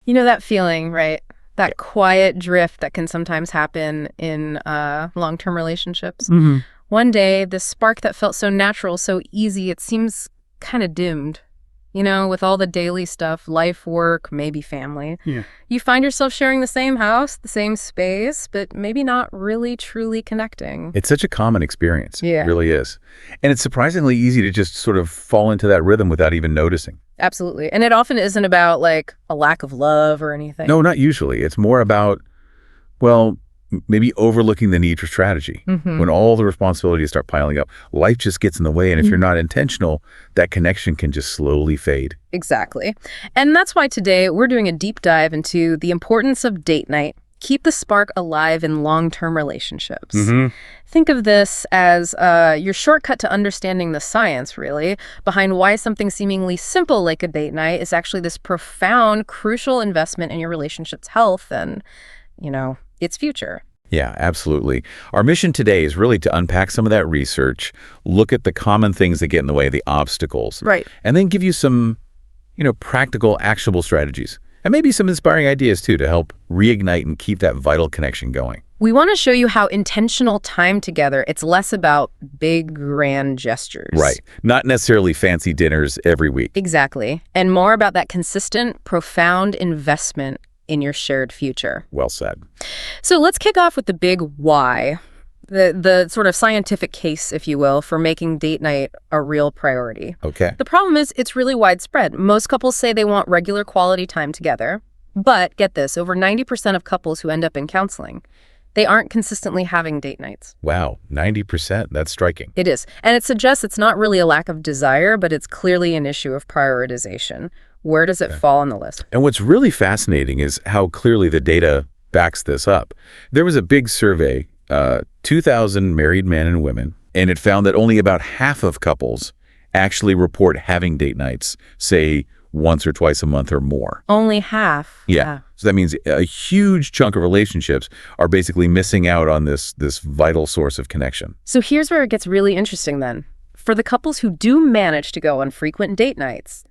You know that feeling, right? That quiet drift that can sometimes happen in long-term relationships. Hmm. One day, this spark that felt so natural, so easy, it seems kind of dimmed. You know, with all the daily stuff, life, work, maybe family. Yeah. You find yourself sharing the same house, the same space, but maybe not really truly connecting. It's such a common experience. Yeah. It really is. And it's surprisingly easy to just sort of fall into that rhythm without even noticing. Absolutely. And it often isn't about like a lack of love or anything. No, not usually. It's more about, well, maybe overlooking the need for strategy. When all the responsibilities start piling up, life just gets in the way. And if you're not intentional, that connection can just slowly fade. Exactly. And that's why today we're doing a deep dive into the importance of date night. Keep the spark alive in long-term relationships. Think of this as your shortcut to understanding the science, really, behind why something seemingly simple like a date night is actually this profound, crucial investment in your relationship's health and, you know, its future. Yeah, absolutely. Our mission today is really to unpack some of that research, look at the common things that get in the way, the obstacles, Right. and then give you some, practical, actionable strategies. And maybe some inspiring ideas, too, to help reignite and keep that vital connection going. We want to show you how intentional time together, it's less about big, grand gestures. Right. Not necessarily fancy dinners every week. Exactly. And more about that consistent, profound investment in your shared future. Well said. So let's kick off with the big why, the sort of scientific case, if you will, for making date night a real priority. Okay. The problem is it's really widespread. Most couples say they want regular quality time together. But get this, over 90% of couples who end up in counseling, they aren't consistently having date nights. Wow, 90%. That's striking. It is. And it suggests it's not really a lack of desire, but it's clearly an issue of prioritization. Where does it fall on the list? And what's really fascinating is how clearly the data backs this up. There was a big survey, 2,000 married men and women, and it found that only about half of couples actually report having date nights, say once or twice a month or more. Only half. Yeah. So that means a huge chunk of relationships are basically missing out on this vital source of connection. So here's where it gets really interesting then. For the couples who do manage to go on frequent date nights,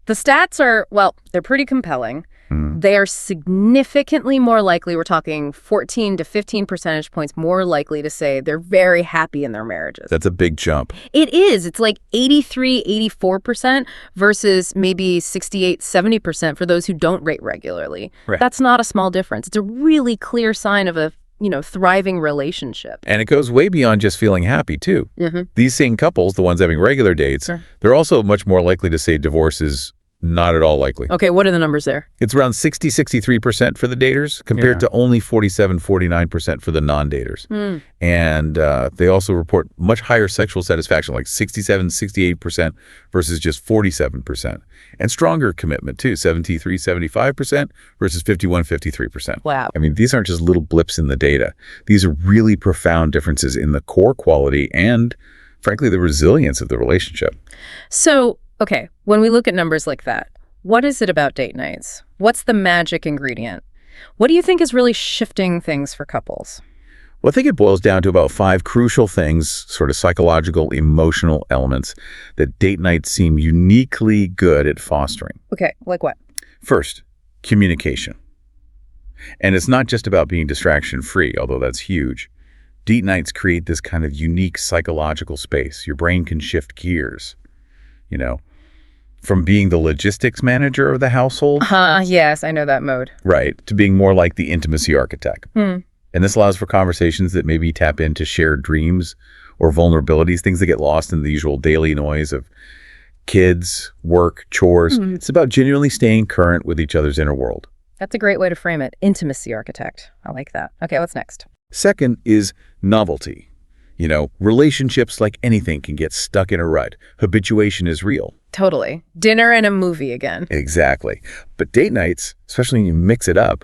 the stats are, well, they're pretty compelling. They are significantly more likely, we're talking 14 to 15 percentage points more likely to say they're very happy in their marriages. That's a big jump. It is. It's like 83, 84% versus maybe 68, 70% for those who don't rate regularly. Right. That's not a small difference. It's a really clear sign of a thriving relationship. And it goes way beyond just feeling happy, too. These same couples, the ones having regular dates, they're also much more likely to say divorce is not at all likely. Okay, what are the numbers there? It's around 60, 63% for the daters compared to only 47, 49% for the non-daters. And they also report much higher sexual satisfaction, like 67, 68% versus just 47%. And stronger commitment, too, 73, 75% versus 51, 53%. Wow. I mean, these aren't just little blips in the data. These are really profound differences in the core quality and, frankly, the resilience of the relationship. So, okay, when we look at numbers like that, what is it about date nights? What's the magic ingredient? What do you think is really shifting things for couples? Well, I think it boils down to about 5 crucial things, sort of psychological, emotional elements that date nights seem uniquely good at fostering. Okay, like what? First, communication. And it's not just about being distraction-free, although that's huge. Date nights create this kind of unique psychological space. Your brain can shift gears, from being the logistics manager of the household. Yes, I know that mode. Right, to being more like the intimacy architect. And this allows for conversations that maybe tap into shared dreams or vulnerabilities, things that get lost in the usual daily noise of kids, work, chores. It's about genuinely staying current with each other's inner world. That's a great way to frame it. Intimacy architect. I like that. Okay, what's next? Second is novelty. Relationships, like anything, can get stuck in a rut. Habituation is real. Totally. Dinner and a movie again. Exactly. But date nights, especially when you mix it up,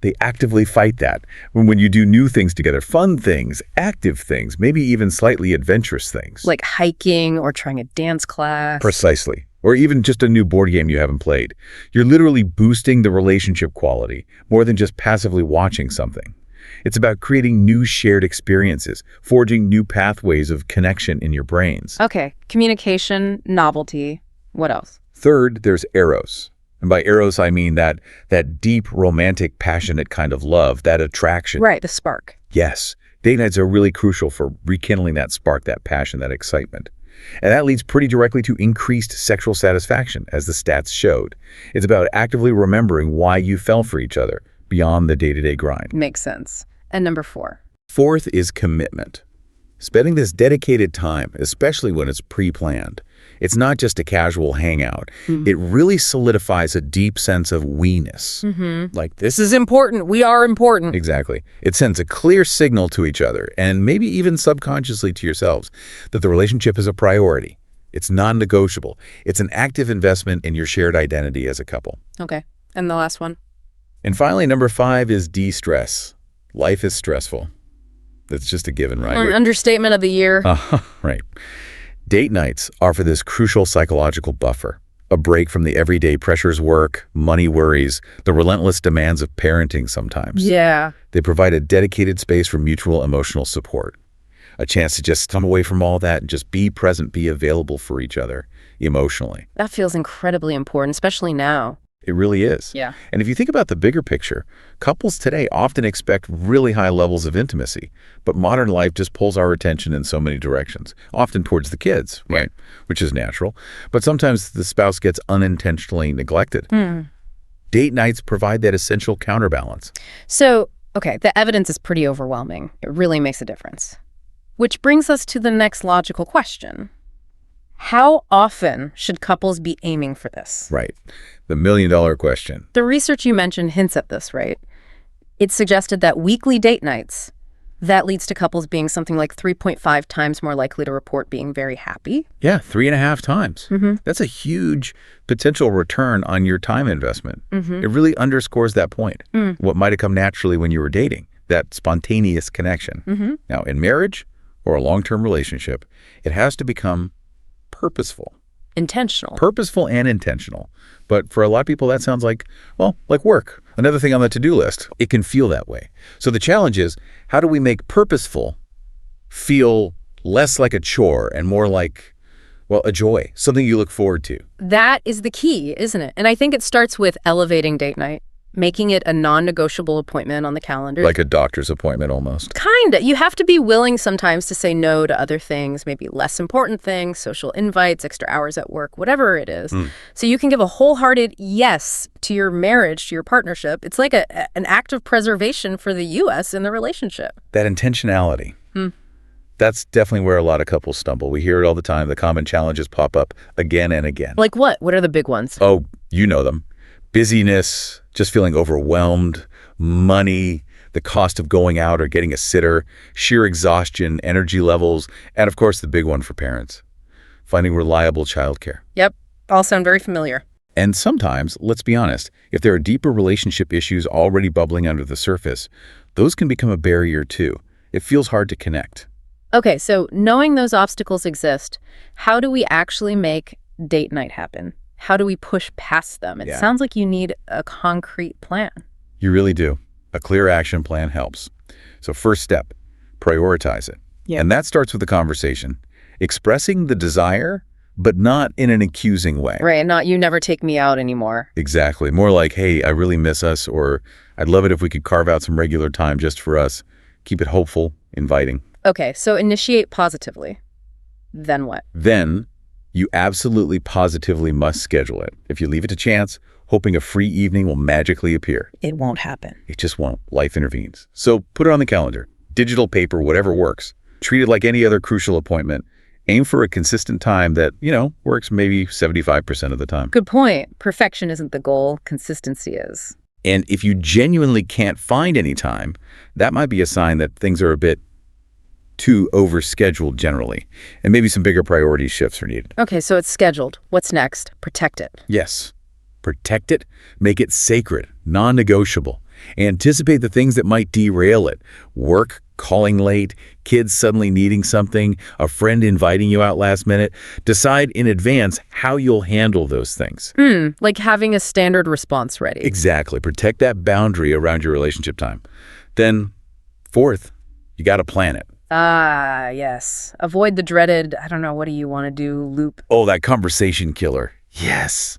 they actively fight that. When you do new things together, fun things, active things, maybe even slightly adventurous things. Like hiking or trying a dance class. Precisely. Or even just a new board game you haven't played. You're literally boosting the relationship quality more than just passively watching something. It's about creating new shared experiences, forging new pathways of connection in your brains. Okay, communication, novelty. What else? Third, there's eros. And by eros, I mean that deep, romantic, passionate kind of love, that attraction. Right, the spark. Yes. Date nights are really crucial for rekindling that spark, that passion, that excitement. And that leads pretty directly to increased sexual satisfaction, as the stats showed. It's about actively remembering why you fell for each other beyond the day-to-day grind. Makes sense. And number 4. Fourth is commitment. Spending this dedicated time, especially when it's pre-planned. It's not just a casual hangout. It really solidifies a deep sense of we-ness. Like, this is important. We are important. Exactly. It sends a clear signal to each other, and maybe even subconsciously to yourselves, that the relationship is a priority. It's non-negotiable. It's an active investment in your shared identity as a couple. Okay. And the last one? And finally, number 5 is de-stress. Life is stressful. That's just a given, right? An understatement of the year. Right. Date nights offer this crucial psychological buffer, a break from the everyday pressures, work, money worries, the relentless demands of parenting sometimes. Yeah. They provide a dedicated space for mutual emotional support, a chance to just come away from all that and just be present, be available for each other emotionally. That feels incredibly important, especially now. It really is. Yeah. And if you think about the bigger picture, couples today often expect really high levels of intimacy, but modern life just pulls our attention in so many directions, often towards the kids, right? Which is natural. But sometimes the spouse gets unintentionally neglected. Date nights provide that essential counterbalance. So, okay, the evidence is pretty overwhelming. It really makes a difference. Which brings us to the next logical question. How often should couples be aiming for this? Right. The million-dollar question. The research you mentioned hints at this, right? It suggested that weekly date nights, that leads to couples being something like 3.5 times more likely to report being very happy. Yeah, 3.5 times. That's a huge potential return on your time investment. It really underscores that point. What might have come naturally when you were dating, that spontaneous connection. Now, in marriage or a long-term relationship, it has to become purposeful. Intentional. Purposeful and intentional. But for a lot of people, that sounds like, well, like work. Another thing on the to-do list. It can feel that way. So the challenge is, how do we make purposeful feel less like a chore and more like, well, a joy, something you look forward to? That is the key, isn't it? And I think it starts with elevating date night, making it a non-negotiable appointment on the calendar. Like a doctor's appointment almost. Kinda. You have to be willing sometimes to say no to other things, maybe less important things, social invites, extra hours at work, whatever it is. So you can give a wholehearted yes to your marriage, to your partnership. It's like an act of preservation for the U.S. in the relationship. That intentionality. That's definitely where a lot of couples stumble. We hear it all the time. The common challenges pop up again and again. Like what? What are the big ones? Oh, you know them. Busyness, just feeling overwhelmed, money, the cost of going out or getting a sitter, sheer exhaustion, energy levels, and of course the big one for parents, finding reliable childcare. Yep, all sound very familiar. And sometimes, let's be honest, if there are deeper relationship issues already bubbling under the surface, those can become a barrier too. It feels hard to connect. Okay, so knowing those obstacles exist, how do we actually make date night happen? How do we push past them? It sounds like you need a concrete plan. You really do. A clear action plan helps. So first step, prioritize it. And that starts with the conversation. Expressing the desire, but not in an accusing way. Right, not you never take me out anymore. Exactly. More like, hey, I really miss us, or I'd love it if we could carve out some regular time just for us. Keep it hopeful, inviting. Okay, so initiate positively. Then what? Then you absolutely positively must schedule it. If you leave it to chance, hoping a free evening will magically appear. It won't happen. It just won't. Life intervenes. So put it on the calendar. Digital, paper, whatever works. Treat it like any other crucial appointment. Aim for a consistent time that, works maybe 75% of the time. Good point. Perfection isn't the goal. Consistency is. And if you genuinely can't find any time, that might be a sign that things are a bit too overscheduled generally, and maybe some bigger priority shifts are needed. Okay, so it's scheduled. What's next? Protect it. Yes. Protect it. Make it sacred, non-negotiable. Anticipate the things that might derail it. Work, calling late, kids suddenly needing something, a friend inviting you out last minute. Decide in advance how you'll handle those things. Like having a standard response ready. Exactly. Protect that boundary around your relationship time. Then, fourth, you got to plan it. Ah, yes. Avoid the dreaded, I don't know, what do you want to do loop. Oh, that conversation killer. Yes.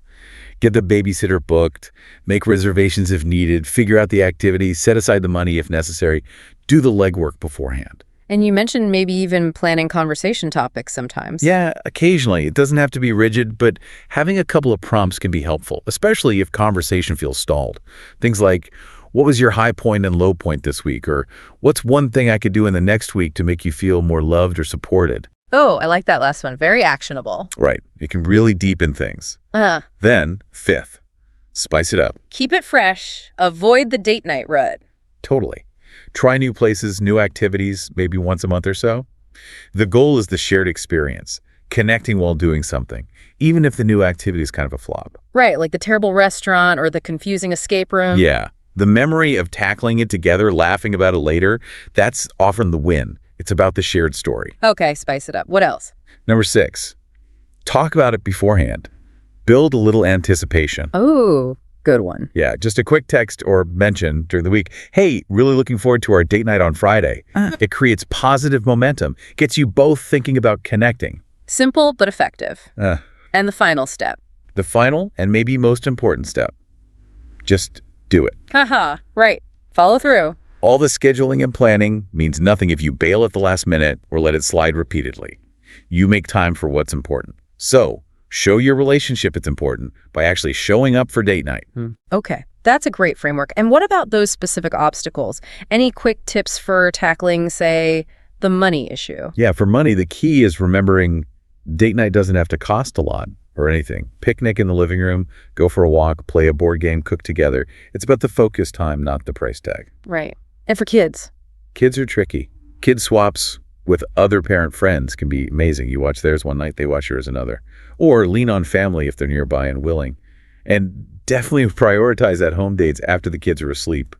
Get the babysitter booked, make reservations if needed, figure out the activities, set aside the money if necessary. Do the legwork beforehand. And you mentioned maybe even planning conversation topics sometimes. Yeah, occasionally. It doesn't have to be rigid, but having a couple of prompts can be helpful, especially if conversation feels stalled. Things like, what was your high point and low point this week? Or what's one thing I could do in the next week to make you feel more loved or supported? Oh, I like that last one. Very actionable. Right. It can really deepen things. Then, fifth, spice it up. Keep it fresh. Avoid the date night rut. Totally. Try new places, new activities, maybe once a month or so. The goal is the shared experience, connecting while doing something, even if the new activity is kind of a flop. Right, like the terrible restaurant or the confusing escape room. Yeah. The memory of tackling it together, laughing about it later, that's often the win. It's about the shared story. Okay, spice it up. What else? Number 6, talk about it beforehand. Build a little anticipation. Oh, good one. Yeah, just a quick text or mention during the week. Hey, really looking forward to our date night on Friday. It creates positive momentum, gets you both thinking about connecting. Simple but effective. And the final step. The final and maybe most important step. Just do it. Haha, right. Follow through. All the scheduling and planning means nothing if you bail at the last minute or let it slide repeatedly. You make time for what's important. So, show your relationship it's important by actually showing up for date night. Okay, that's a great framework. And what about those specific obstacles? Any quick tips for tackling, say, the money issue? Yeah, for money, the key is remembering date night doesn't have to cost a lot or anything. Picnic in the living room, go for a walk, play a board game, cook together. It's about the focus time, not the price tag. Right. And for kids? Kids are tricky. Kid swaps with other parent friends can be amazing. You watch theirs one night, they watch yours another. Or lean on family if they're nearby and willing. And definitely prioritize at-home dates after the kids are asleep.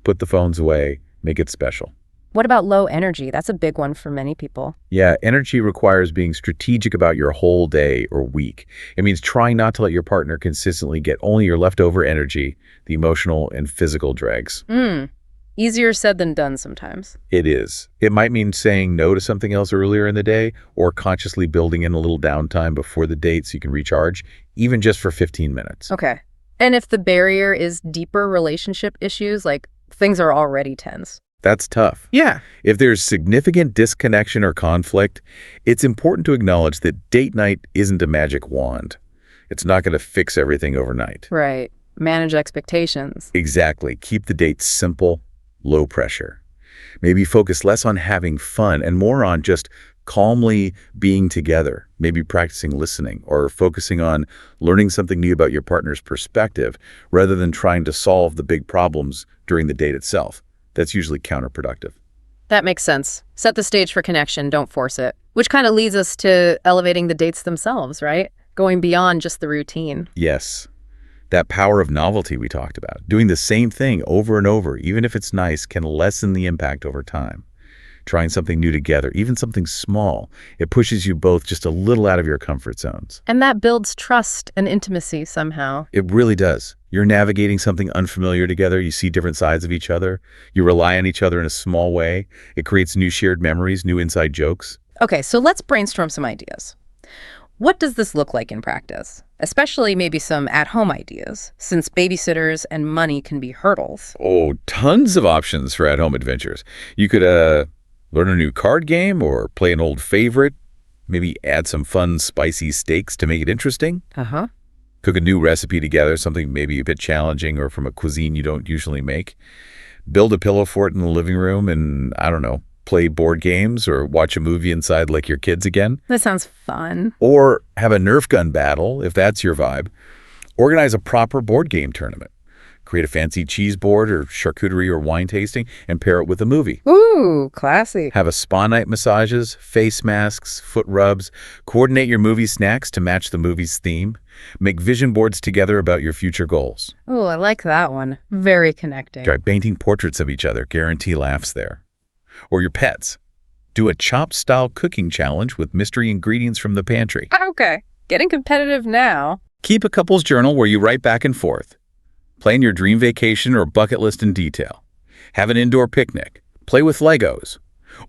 Put the phones away. Make it special. What about low energy? That's a big one for many people. Yeah, energy requires being strategic about your whole day or week. It means trying not to let your partner consistently get only your leftover energy, the emotional and physical dregs. Easier said than done sometimes. It is. It might mean saying no to something else earlier in the day or consciously building in a little downtime before the date so you can recharge, even just for 15 minutes. Okay. And if the barrier is deeper relationship issues, like things are already tense? That's tough. Yeah. If there's significant disconnection or conflict, it's important to acknowledge that date night isn't a magic wand. It's not going to fix everything overnight. Right. Manage expectations. Exactly. Keep the date simple, low pressure. Maybe focus less on having fun and more on just calmly being together, maybe practicing listening or focusing on learning something new about your partner's perspective rather than trying to solve the big problems during the date itself. That's usually counterproductive. That makes sense. Set the stage for connection, don't force it. Which kind of leads us to elevating the dates themselves, right? Going beyond just the routine. Yes. That power of novelty we talked about. Doing the same thing over and over, even if it's nice, can lessen the impact over time. Trying something new together, even something small, it pushes you both just a little out of your comfort zones. And that builds trust and intimacy somehow. It really does. You're navigating something unfamiliar together. You see different sides of each other. You rely on each other in a small way. It creates new shared memories, new inside jokes. Okay, so let's brainstorm some ideas. What does this look like in practice? Especially maybe some at-home ideas, since babysitters and money can be hurdles. Oh, tons of options for at-home adventures. You could learn a new card game or play an old favorite. Maybe add some fun, spicy steaks to make it interesting. Cook a new recipe together, something maybe a bit challenging or from a cuisine you don't usually make. Build a pillow fort in the living room and, I don't know, play board games or watch a movie inside like your kids again. That sounds fun. Or have a Nerf gun battle, if that's your vibe. Organize a proper board game tournament. Create a fancy cheese board or charcuterie or wine tasting and pair it with a movie. Ooh, classy. Have a spa night massages, face masks, foot rubs. Coordinate your movie snacks to match the movie's theme. Make vision boards together about your future goals. Oh, I like that one. Very connecting. Try painting portraits of each other. Guarantee laughs there. Or your pets. Do a chopped-style cooking challenge with mystery ingredients from the pantry. Okay, getting competitive now. Keep a couple's journal where you write back and forth. Plan your dream vacation or bucket list in detail. Have an indoor picnic. Play with Legos.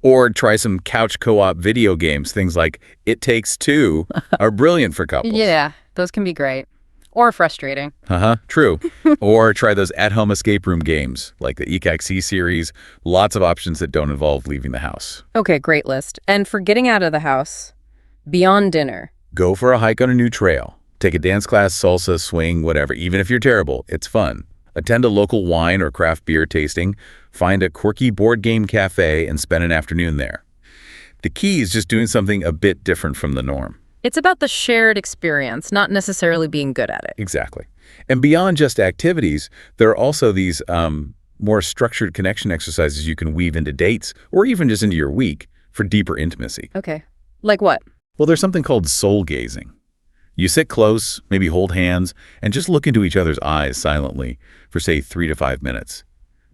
Or try some couch co-op video games. Things like It Takes Two are brilliant for couples. Yeah, those can be great. Or frustrating. True. Or try those at-home escape room games, like the ECAC series. Lots of options that don't involve leaving the house. Okay, great list. And for getting out of the house, beyond dinner. Go for a hike on a new trail. Take a dance class, salsa, swing, whatever. Even if you're terrible, it's fun. Attend a local wine or craft beer tasting. Find a quirky board game cafe and spend an afternoon there. The key is just doing something a bit different from the norm. It's about the shared experience, not necessarily being good at it. Exactly. And beyond just activities, there are also these more structured connection exercises you can weave into dates or even just into your week for deeper intimacy. Okay. Like what? Well, there's something called soul gazing. You sit close, maybe hold hands, and just look into each other's eyes silently for, say, 3 to 5 minutes.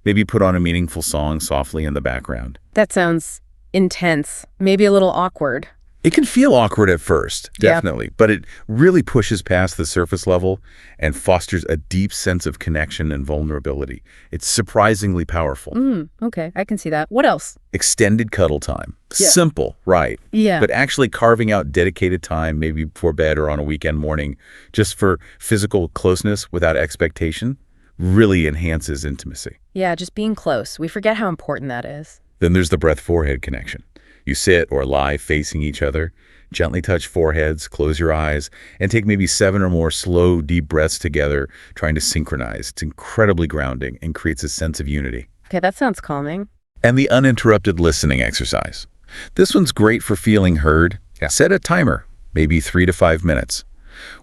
Maybe put on a meaningful song softly in the background. That sounds intense, maybe a little awkward. It can feel awkward at first, definitely, but it really pushes past the surface level and fosters a deep sense of connection and vulnerability. It's surprisingly powerful. Okay, I can see that. What else? Extended cuddle time. Yeah. Simple, right? Yeah. But actually carving out dedicated time, maybe before bed or on a weekend morning, just for physical closeness without expectation, really enhances intimacy. Yeah, just being close. We forget how important that is. Then there's the breath-forehead connection. You sit or lie facing each other, gently touch foreheads, close your eyes, and take maybe 7 or more slow, deep breaths together, trying to synchronize. It's incredibly grounding and creates a sense of unity. Okay, that sounds calming. And the uninterrupted listening exercise. This one's great for feeling heard. Set a timer, maybe 3 to 5 minutes.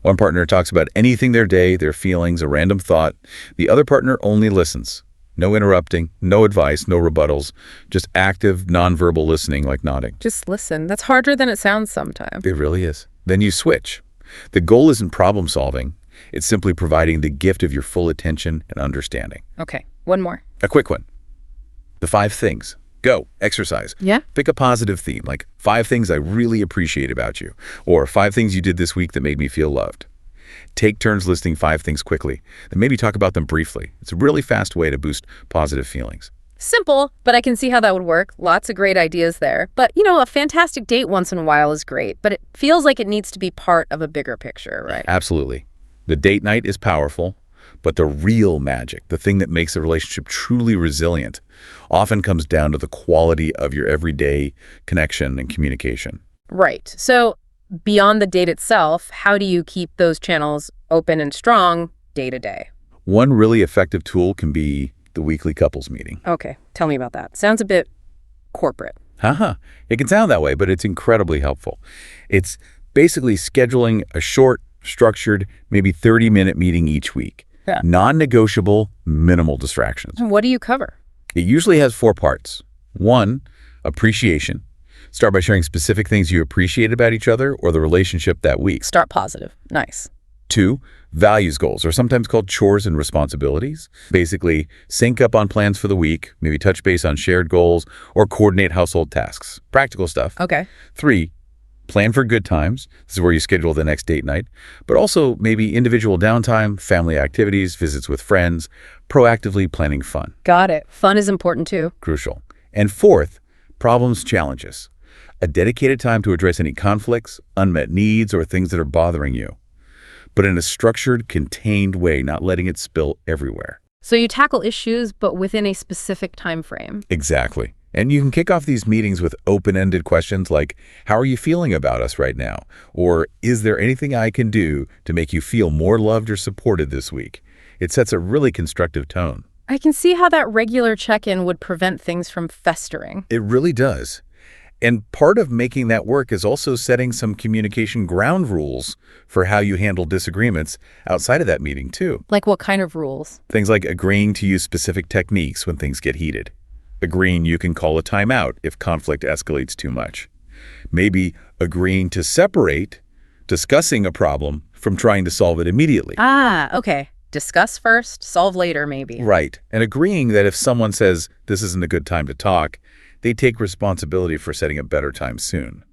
One partner talks about anything their day, their feelings, a random thought. The other partner only listens. No interrupting, no advice, no rebuttals, just active, nonverbal listening like nodding. Just listen. That's harder than it sounds sometimes. It really is. Then you switch. The goal isn't problem solving. It's simply providing the gift of your full attention and understanding. Okay, one more. A quick one. The 5 things. Go. Exercise. Yeah? Pick a positive theme, like 5 things I really appreciate about you, or 5 things you did this week that made me feel loved. Take turns listing 5 things quickly, then maybe talk about them briefly. It's a really fast way to boost positive feelings. Simple, but I can see how that would work. Lots of great ideas there. But, a fantastic date once in a while is great, but it feels like it needs to be part of a bigger picture, right? Absolutely. The date night is powerful, but the real magic, the thing that makes a relationship truly resilient, often comes down to the quality of your everyday connection and communication. Right. So beyond the date itself, how do you keep those channels open and strong day to day? One really effective tool can be the weekly couples meeting. Okay, tell me about that. Sounds a bit corporate. It can sound that way, but it's incredibly helpful. It's basically scheduling a short, structured, maybe 30-minute meeting each week. Yeah. Non-negotiable, minimal distractions. What do you cover? It usually has 4 parts. 1, appreciation. Start by sharing specific things you appreciate about each other or the relationship that week. Start positive. Nice. 2, values goals, or sometimes called chores and responsibilities. Basically, sync up on plans for the week, maybe touch base on shared goals, or coordinate household tasks. Practical stuff. Okay. 3, plan for good times. This is where you schedule the next date night, but also maybe individual downtime, family activities, visits with friends, proactively planning fun. Got it. Fun is important too. Crucial. And 4th, problems, challenges. A dedicated time to address any conflicts, unmet needs, or things that are bothering you, but in a structured, contained way, not letting it spill everywhere. So you tackle issues, but within a specific time frame. Exactly. And you can kick off these meetings with open-ended questions like, how are you feeling about us right now? Or, is there anything I can do to make you feel more loved or supported this week? It sets a really constructive tone. I can see how that regular check-in would prevent things from festering. It really does. And part of making that work is also setting some communication ground rules for how you handle disagreements outside of that meeting, too. Like what kind of rules? Things like agreeing to use specific techniques when things get heated. Agreeing you can call a timeout if conflict escalates too much. Maybe agreeing to separate discussing a problem from trying to solve it immediately. Okay. Discuss first, solve later, maybe. Right. And agreeing that if someone says this isn't a good time to talk, they take responsibility for setting a better time soon.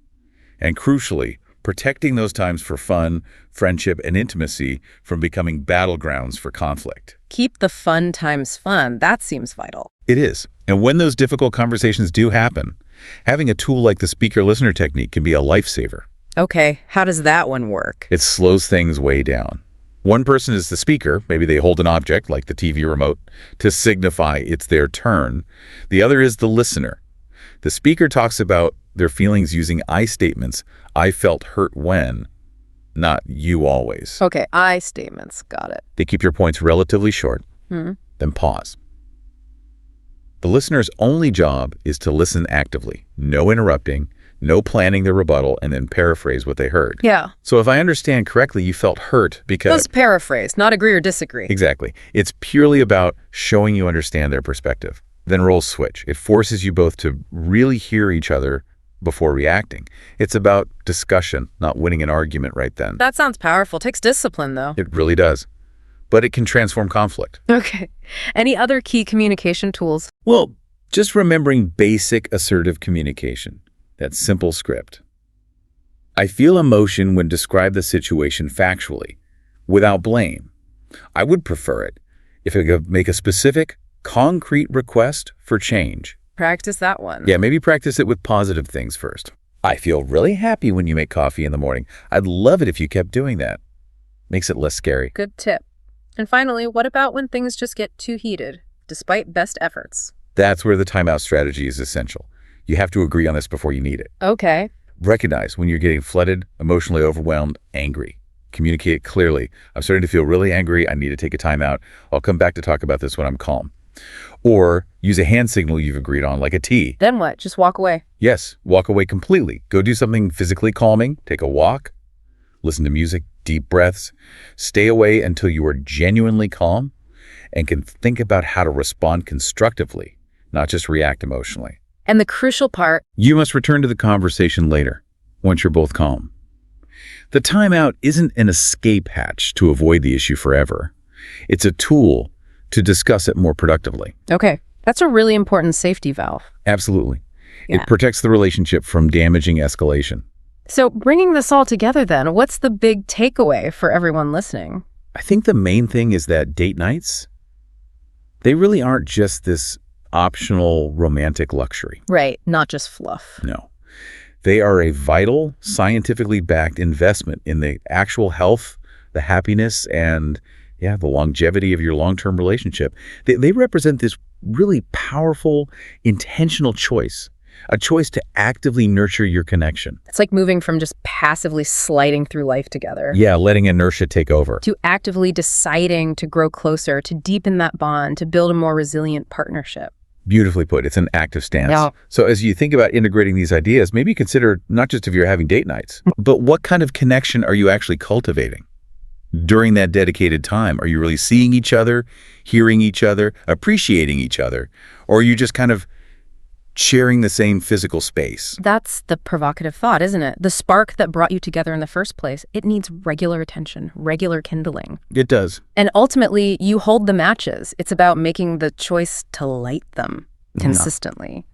And crucially, protecting those times for fun, friendship, and intimacy from becoming battlegrounds for conflict. Keep the fun times fun. That seems vital. It is. And when those difficult conversations do happen, having a tool like the speaker-listener technique can be a lifesaver. Okay, how does that one work? It slows things way down. One person is the speaker, maybe they hold an object like the TV remote to signify it's their turn. The other is the listener. The speaker talks about their feelings using I statements. I felt hurt when, not you always. Okay, I statements. Got it. They keep your points relatively short, then pause. The listener's only job is to listen actively, no interrupting, no planning their rebuttal, and then paraphrase what they heard. Yeah. So if I understand correctly, you felt hurt because... Those paraphrase, not agree or disagree. Exactly. It's purely about showing you understand their perspective. Then roles switch. It forces you both to really hear each other before reacting. It's about discussion, not winning an argument right then. That sounds powerful. Takes discipline, though. It really does. But it can transform conflict. Okay. Any other key communication tools? Well, just remembering basic assertive communication. That simple script. I feel emotion when describe the situation factually, without blame. I would prefer it if I could make a specific, concrete request for change. Practice that one. Yeah, maybe practice it with positive things first. I feel really happy when you make coffee in the morning. I'd love it if you kept doing that. Makes it less scary. Good tip. And finally, what about when things just get too heated, despite best efforts? That's where the timeout strategy is essential. You have to agree on this before you need it. Okay. Recognize when you're getting flooded, emotionally overwhelmed, angry. Communicate it clearly. I'm starting to feel really angry. I need to take a timeout. I'll come back to talk about this when I'm calm. Or use a hand signal you've agreed on, like a T. Then what? Just walk away? Yes, walk away completely. Go do something physically calming. Take a walk. Listen to music, deep breaths. Stay away until you are genuinely calm and can think about how to respond constructively, not just react emotionally. And the crucial part, you must return to the conversation later, once you're both calm. The timeout isn't an escape hatch to avoid the issue forever. It's a tool to discuss it more productively. Okay, that's a really important safety valve. Absolutely. Yeah. It protects the relationship from damaging escalation. So bringing this all together then, what's the big takeaway for everyone listening? I think the main thing is that date nights, they really aren't just this optional romantic luxury. Right, not just fluff. No. They are a vital, scientifically backed investment in the actual health, the happiness, and the longevity of your long-term relationship. They represent this really powerful, intentional choice, a choice to actively nurture your connection. It's like moving from just passively sliding through life together. Yeah, letting inertia take over. To actively deciding to grow closer, to deepen that bond, to build a more resilient partnership. Beautifully put. It's an active stance. Yeah. So as you think about integrating these ideas, maybe consider not just if you're having date nights, but what kind of connection are you actually cultivating? During that dedicated time, are you really seeing each other, hearing each other, appreciating each other? Or are you just kind of sharing the same physical space? That's the provocative thought, isn't it? The spark that brought you together in the first place, it needs regular attention, regular kindling. It does. And ultimately, you hold the matches. It's about making the choice to light them consistently.